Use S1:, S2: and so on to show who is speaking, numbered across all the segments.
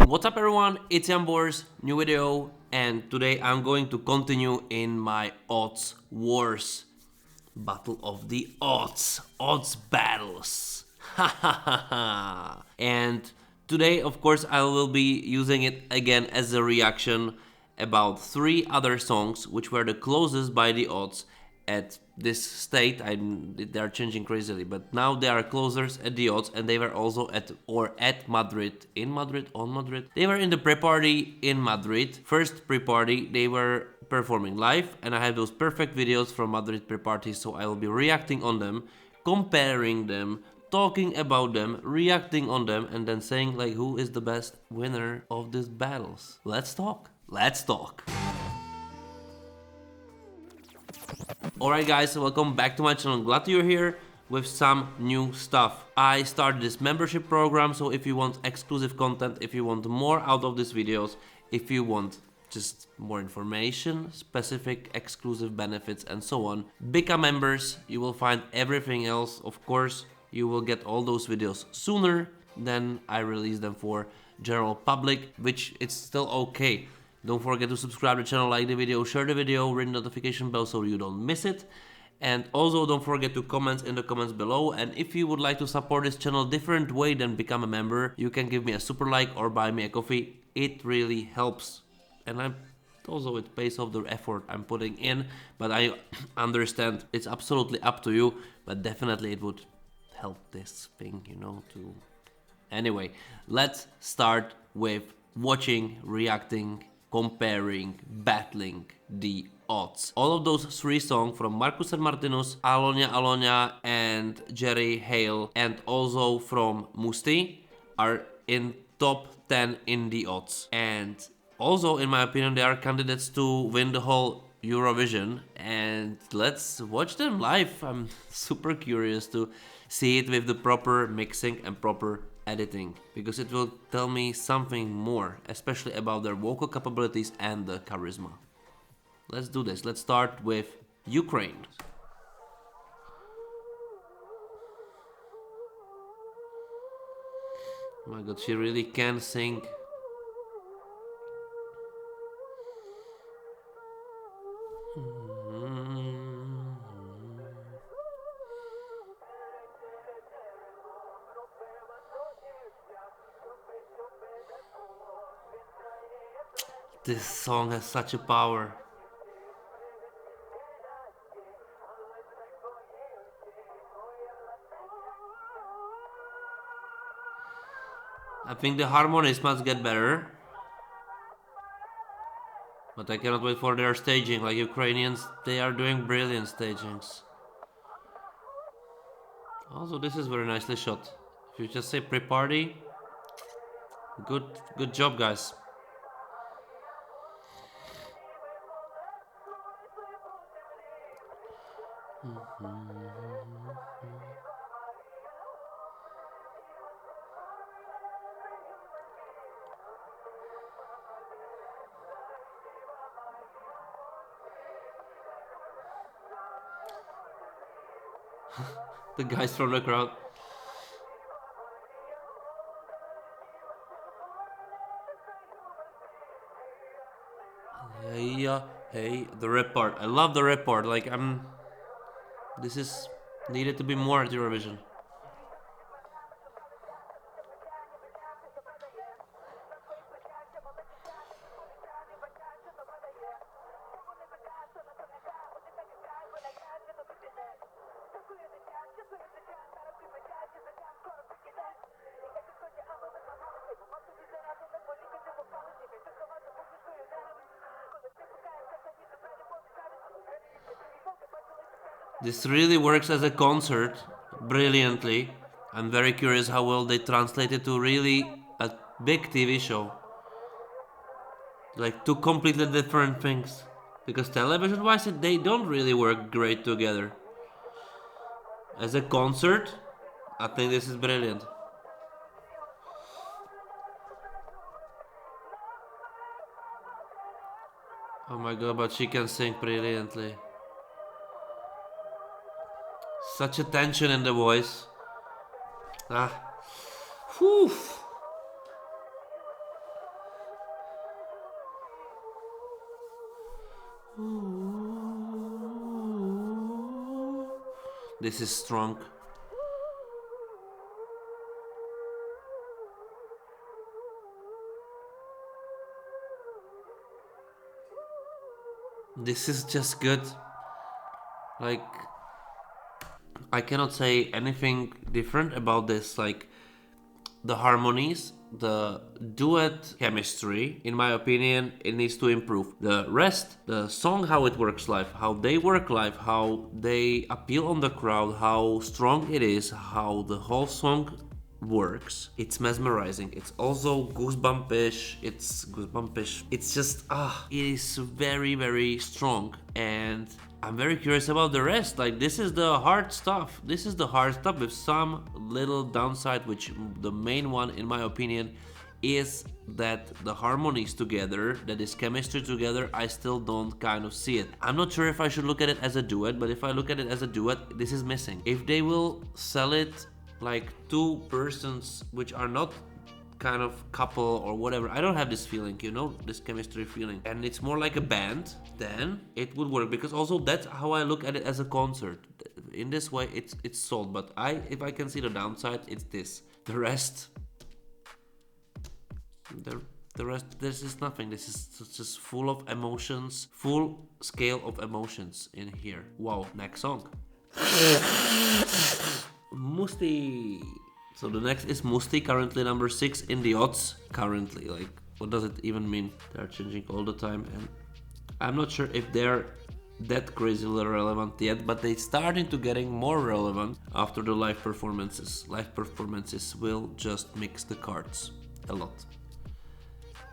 S1: What's up everyone, it's Boris, new video, and today I'm going to continue in my odds wars. Battle of the odds battles. And today of course I will be using it again as a reaction about 3 other songs which were the closest by the odds at this state. They are changing crazily, but now they are closers at the odds, and they were also at Madrid. On Madrid. They were in the pre-party in Madrid. First pre-party, they were performing live, and I have those perfect videos from Madrid pre-parties, so I will be reacting on them, comparing them, talking about them, reacting on them, and then saying like who is the best winner of these battles. Let's talk. Alright guys, welcome back to my channel. Glad you're here with some new stuff. I started this membership program, so if you want exclusive content, if you want more out of these videos, if you want just more information, specific exclusive benefits and so on, become members. You will find everything else. Of course, you will get all those videos sooner than I release them for general public, which it's still okay. Don't forget to subscribe to the channel, like the video, share the video, ring the notification bell so you don't miss it. And also don't forget to comment in the comments below. And if you would like to support this channel different way than become a member, you can give me a super like or buy me a coffee. It really helps. And also it pays off the effort I'm putting in, but I understand it's absolutely up to you, but definitely it would help this thing, you know, to... Anyway, let's start with watching, reacting, comparing, battling the odds. All of those 3 songs from Marcus and Martinus, Alonia, and Jerry Hale, and also from Musti are in top 10 in the odds. And also, in my opinion, they are candidates to win the whole Eurovision. And let's watch them live. I'm super curious to see it with the proper mixing and proper editing, because it will tell me something more, especially about their vocal capabilities and the charisma. Let's do this. Let's start with Ukraine. Oh my god, she really can sing. This song has such a power. I think the harmonies must get better. But I cannot wait for their staging. Like Ukrainians, they are doing brilliant stagings. Also, this is very nicely shot. If you just say pre-party, good job, guys. The guys from the crowd. Hey, the rap part. I love the rap part. Like, this is needed to be more at Eurovision. This really works as a concert brilliantly. I'm very curious how well they translate it to really a big TV show. Like 2 completely different things. Because television wise they don't really work great together. As a concert, I think this is brilliant. Oh my god, but she can sing brilliantly. Such a tension in the voice. Whew. This is strong. This is just good. Like, I cannot say anything different about this. Like, the harmonies, the duet chemistry, in my opinion, it needs to improve. The rest, the song, how it works live, how they work live, how they appeal on the crowd, how strong it is, how the whole song works. It's mesmerizing. It's also goosebumpish. It's just it is very, very strong, and I'm very curious about the rest. Like, this is the hard stuff. This is the hard stuff with some little downside, which the main one, in my opinion, is that the harmonies together, that is chemistry together, I still don't kind of see it. I'm not sure if I should look at it as a duet, but if I look at it as a duet, this is missing. If they will sell it like two persons which are not kind of couple or whatever, I don't have this feeling, you know, this chemistry feeling, and it's more like a band, then it would work, because also that's how I look at it as a concert. In this way it's sold, but if I can see the downside, it's this. The rest, this is nothing. This is just full of emotions, full scale of emotions in here. Wow. Next song. Musti. So the next is Musti, currently number 6 in the odds. Currently, like, what does it even mean? They're changing all the time, and I'm not sure if they're that crazily relevant yet, but they're starting to getting more relevant after the live performances. Live performances will just mix the cards a lot.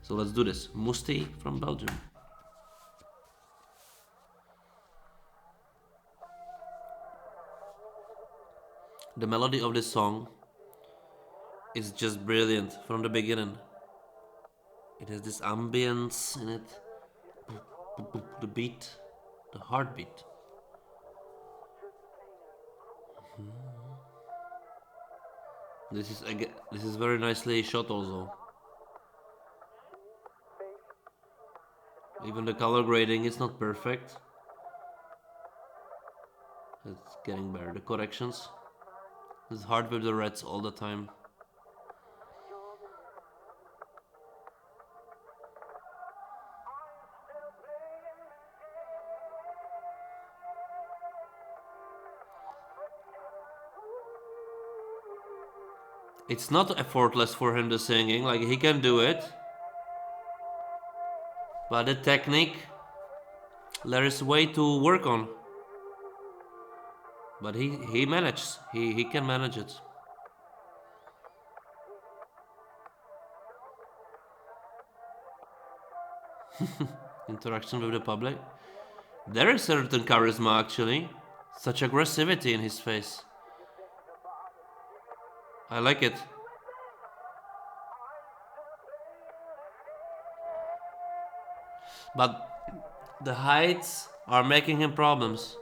S1: So let's do this. Musti from Belgium. The melody of this song is just brilliant from the beginning. It has this ambience in it. The beat, the heartbeat. This is very nicely shot also. Even the color grading is not perfect. It's getting better. The corrections. It's hard with the reds all the time. It's not effortless for him, the singing, like, he can do it. But the technique, there is way to work on. But he manages, he can manage it. Interaction with the public. There is certain charisma, actually. Such aggressivity in his face. I like it. But the heights are making him problems.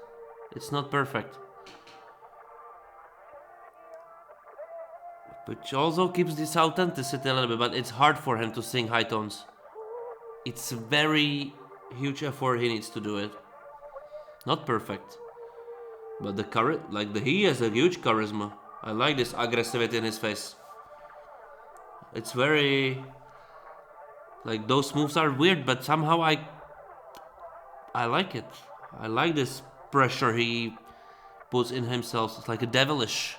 S1: It's not perfect. Which also keeps this authenticity a little bit, but it's hard for him to sing high tones. It's a very huge effort he needs to do it. Not perfect. But he has a huge charisma. I like this aggressivity in his face. It's very, like, those moves are weird, but somehow I like it. I like this pressure he puts in himself. It's like a devilish.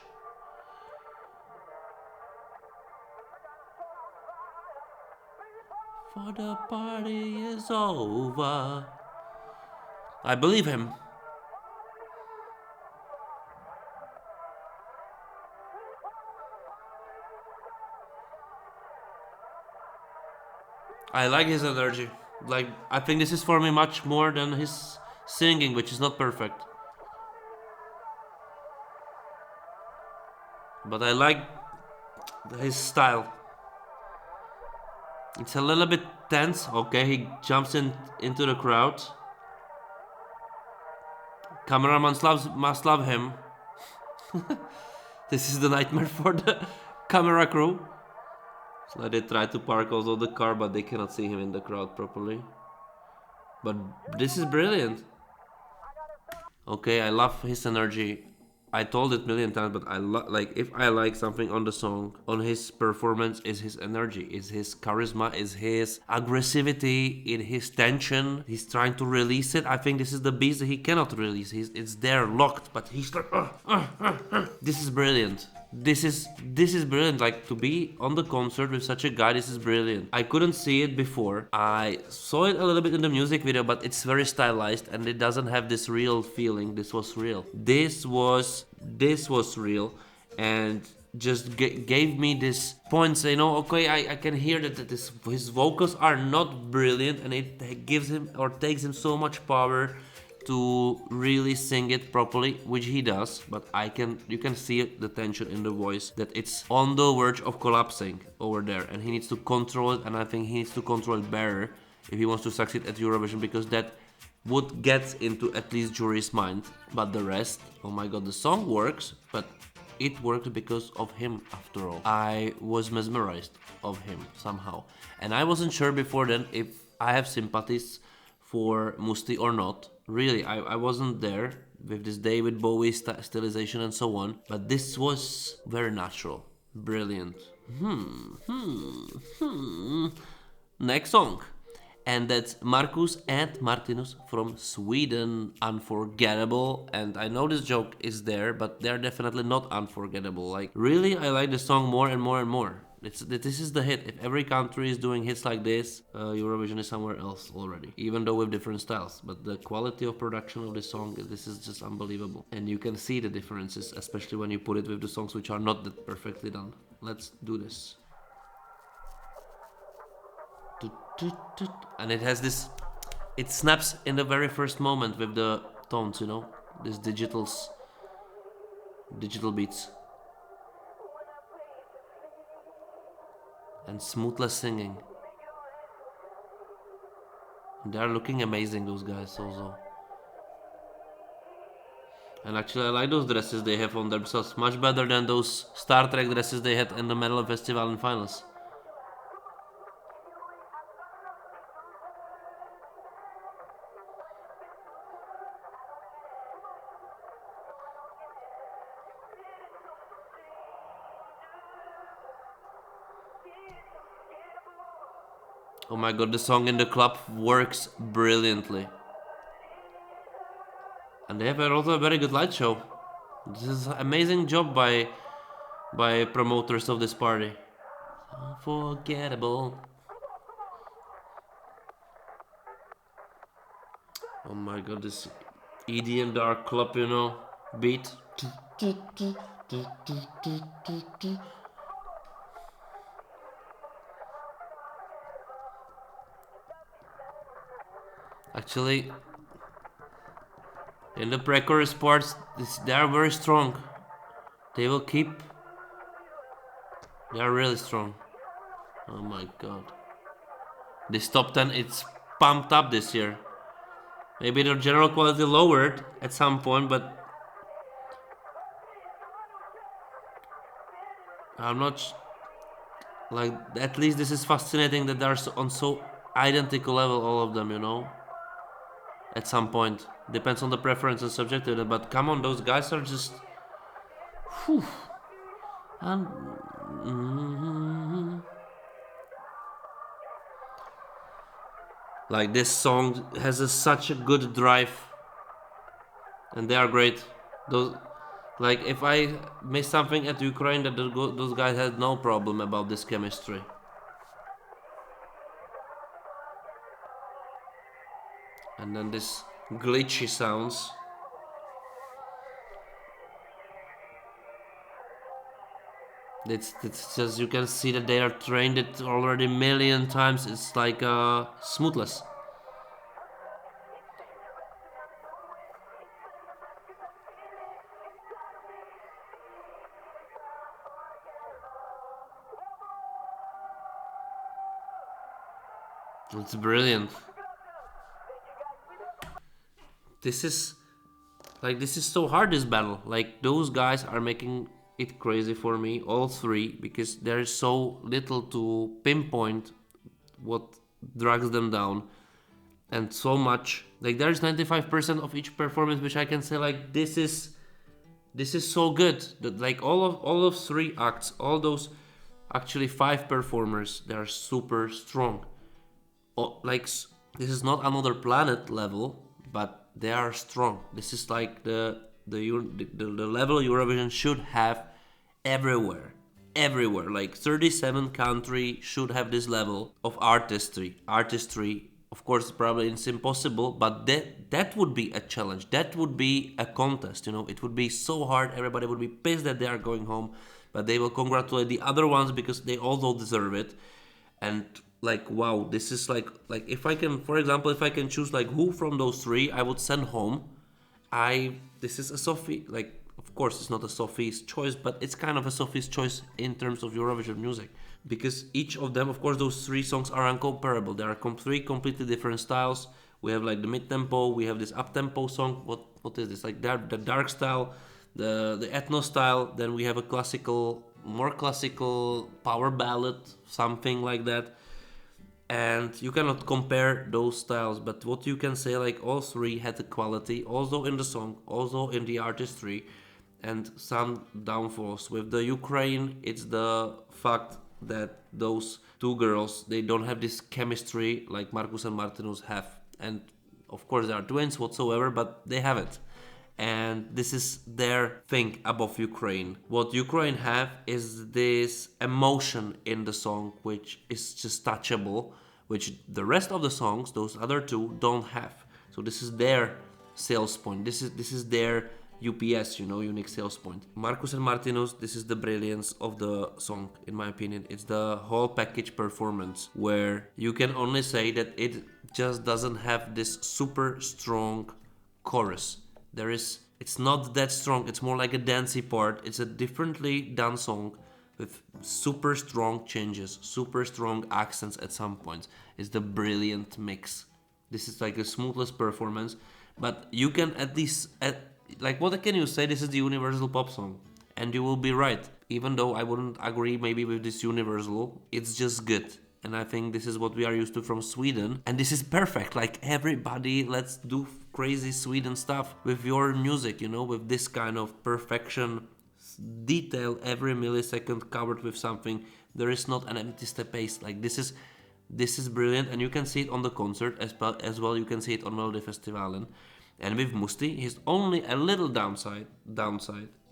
S1: For the party is over. I believe him. I like his energy. Like, I think this is for me much more than his singing, which is not perfect. But I like his style. It's a little bit tense. Okay, he jumps into the crowd. Cameraman must love him. This is the nightmare for the camera crew. So they try to park also the car, but they cannot see him in the crowd properly. But this is brilliant. Okay, I love his energy. I told it a million times, but like if I like something on the song, on his performance, is his energy, is his charisma, is his aggressivity, in his tension. He's trying to release it. I think this is the beast that he cannot release. It's there locked, but he's like, this is brilliant. This is brilliant. Like, to be on the concert with such a guy, this is brilliant. I couldn't see it before. I saw it a little bit in the music video, but it's very stylized and it doesn't have this real feeling. This was real. This was real, and just gave me this points. Okay, I can hear that his vocals are not brilliant, and it gives him or takes him so much power to really sing it properly, which he does. But you can see it, the tension in the voice, that it's on the verge of collapsing over there, and he needs to control it. And I think he needs to control it better if he wants to succeed at Eurovision, because that would get into at least jury's mind. But the rest, oh my god, the song works, but it worked because of him after all. I was mesmerized of him somehow, and I wasn't sure before then if I have sympathies for Musti or not. Really, I wasn't there with this David Bowie stylization and so on, but this was very natural. Brilliant. Next song. And that's Marcus and Martinus from Sweden. Unforgettable. And I know this joke is there, but they're definitely not unforgettable. Like, really, I like the song more and more and more. This is the hit. If every country is doing hits like this, Eurovision is somewhere else already, even though with different styles. But the quality of production of this song, this is just unbelievable. And you can see the differences, especially when you put it with the songs which are not that perfectly done. Let's do this. And it has this, it snaps in the very first moment with the tones, this digital beats. And smoothless singing. They are looking amazing, those guys also. And actually I like those dresses they have on themselves, much better than those Star Trek dresses they had in the Medal Festival and finals. Oh my god, the song in the club works brilliantly. And they have also a very good light show. This is an amazing job by promoters of this party. Unforgettable. Oh my god, this EDM dark club, beat. Actually, in the pre-chorus parts, they are very strong. They will keep. They are really strong. Oh my god. This top 10, it's pumped up this year. Maybe their general quality lowered at some point, but I'm not. Like, at least this is fascinating that they're on so identical level, all of them, at some point. Depends on the preference and subjective, but come on, those guys are just. Whew. And. Like, this song has such a good drive, and they are great. Like, if I miss something at Ukraine, that those guys had no problem about this chemistry. And then this glitchy sounds. It's just, you can see that they are trained it already a million times. It's like smoothless. It's brilliant. This is so hard, this battle. Like, those guys are making it crazy for me, all three, because there is so little to pinpoint what drags them down. and so much. Like there's 95% of each performance which I can say like this is so good that like all of 3 acts, all those actually 5 performers, they are super strong. Like this is not another planet level, but they are strong. This is like the level Eurovision should have everywhere. Everywhere. Like 37 country should have this level of artistry. Of course, probably it's impossible, but that would be a challenge. That would be a contest. It would be so hard. Everybody would be pissed that they are going home, but they will congratulate the other ones because they also deserve it. And like, wow, this is like if I can, for example, if I can choose like who from those 3 I would send home, this is a Sophie, like, of course it's not a Sophie's choice, but it's kind of a Sophie's choice in terms of Eurovision music, because each of them, of course, those 3 songs are incomparable. There are 3 completely different styles. We have like the mid-tempo, we have this up-tempo song. What is this? Like the dark style, the ethno style. Then we have a more classical power ballad, something like that. And you cannot compare those styles, but what you can say, like all 3 had the quality, also in the song, also in the artistry, and some downfalls. With the Ukraine, it's the fact that those 2 girls, they don't have this chemistry like Marcus and Martinus have. And of course they are twins whatsoever, but they have it. And this is their thing above Ukraine. What Ukraine have is this emotion in the song, which is just touchable, which the rest of the songs, those other 2, don't have. So this is their sales point. This is their UPS, unique sales point. Marcus and Martinus, this is the brilliance of the song, in my opinion. It's the whole package performance where you can only say that it just doesn't have this super strong chorus. It's not that strong. It's more like a dancey part. It's a differently done song with super strong changes, super strong accents at some points. It's the brilliant mix. This is like a smoothless performance, but you can at least, like, what can you say? This is the universal pop song, and you will be right. Even though I wouldn't agree maybe with this universal, it's just good. And I think this is what we are used to from Sweden. And this is perfect. Like, everybody, let's do crazy Sweden stuff with your music, with this kind of perfection, detail, every millisecond covered with something. There is not an empty space. Like, this is brilliant. And you can see it on the concert as well. You can see it on Melodifestivalen. And with Musti, his only a little downside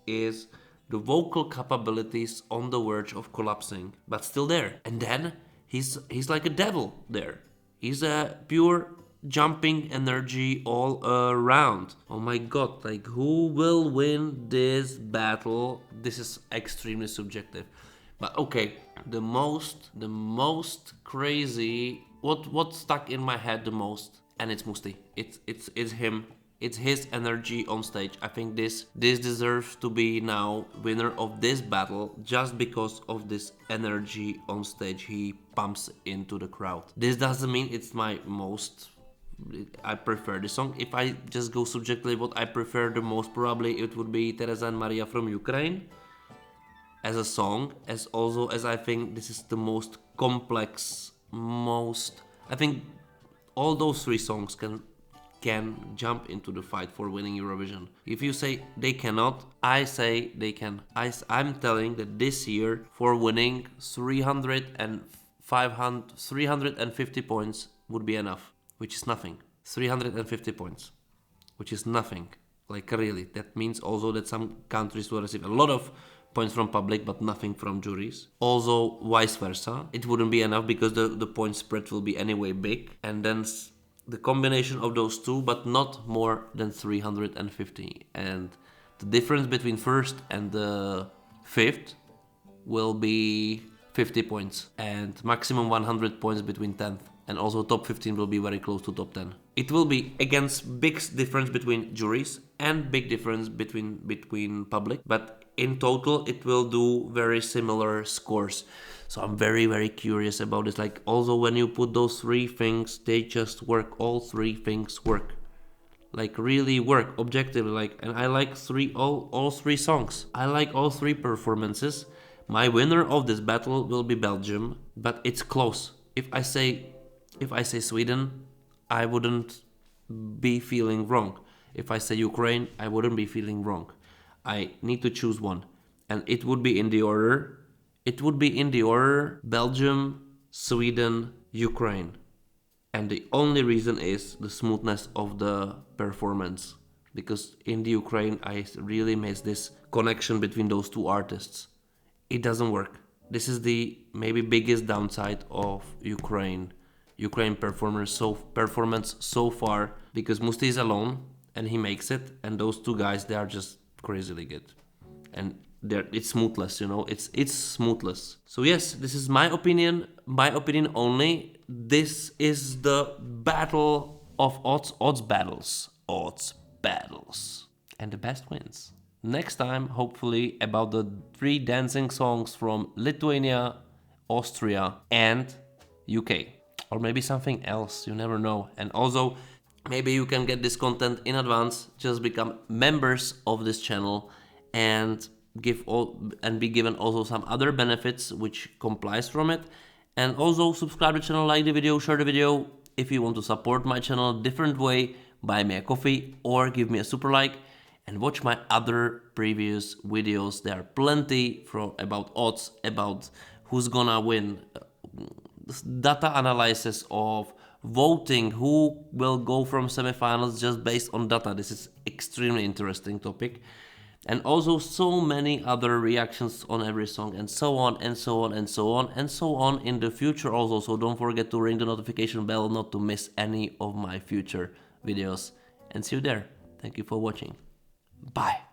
S1: is the vocal capabilities on the verge of collapsing, but still there. And then he's like a devil there. He's a pure jumping energy all around. Oh my god, like, who will win this battle? This is extremely subjective. But okay, the most crazy, what stuck in my head the most, and it's Musti. It's him. It's his energy on stage. I think this deserves to be now winner of this battle just because of this energy on stage he pumps into the crowd. This doesn't mean it's my most, I prefer this song. If I just go subjectively, what I prefer the most, probably it would be Teresa and Maria from Ukraine as a song, as also as I think this is the most complex, I think all those 3 songs can jump into the fight for winning Eurovision. If you say they cannot, I say they can. I'm telling that this year, for winning 350 points would be enough, which is nothing. 350 points, which is nothing. Like, really, that means also that some countries will receive a lot of points from public but nothing from juries. Also vice versa, it wouldn't be enough because the point spread will be anyway big, and then the combination of those 2, but not more than 350. And the difference between first and the 5th will be 50 points, and maximum 100 points between 10th. And also top 15 will be very close to top 10. It will be against big difference between juries and big difference between public, but in total it will do very similar scores. So I'm very, very curious about this. Like, also when you put those 3 things, they just work. All 3 things work. Like, really work objectively. Like, and I like all 3 songs. I like all 3 performances. My winner of this battle will be Belgium, but it's close. If I say Sweden, I wouldn't be feeling wrong. If I say Ukraine, I wouldn't be feeling wrong. I need to choose one. And it would be in the order. It would be in the order Belgium, Sweden, Ukraine. And the only reason is the smoothness of the performance. Because in the Ukraine, I really miss this connection between those two artists. It doesn't work. This is the maybe biggest downside of Ukraine performance so far, because Musti is alone and he makes it, and those two guys, they are just crazily good. And it's smoothless, it's smoothless. So yes, this is my opinion only. This is the battle of odds battles, and the best wins. Next time, hopefully, about the 3 dancing songs from Lithuania, Austria, and UK. Or maybe something else, you never know. And also, maybe you can get this content in advance, just become members of this channel and be given also some other benefits which complies from it. And also subscribe to the channel, like the video, share the video. If you want to support my channel a different way, buy me a coffee or give me a super like, and watch my other previous videos. There are plenty about odds, about who's gonna win, data analysis of voting, who will go from semifinals just based on data. This is extremely interesting topic. And also so many other reactions on every song, and so on and so on and so on and so on in the future also. So don't forget to ring the notification bell not to miss any of my future videos. And see you there. Thank you for watching. Bye.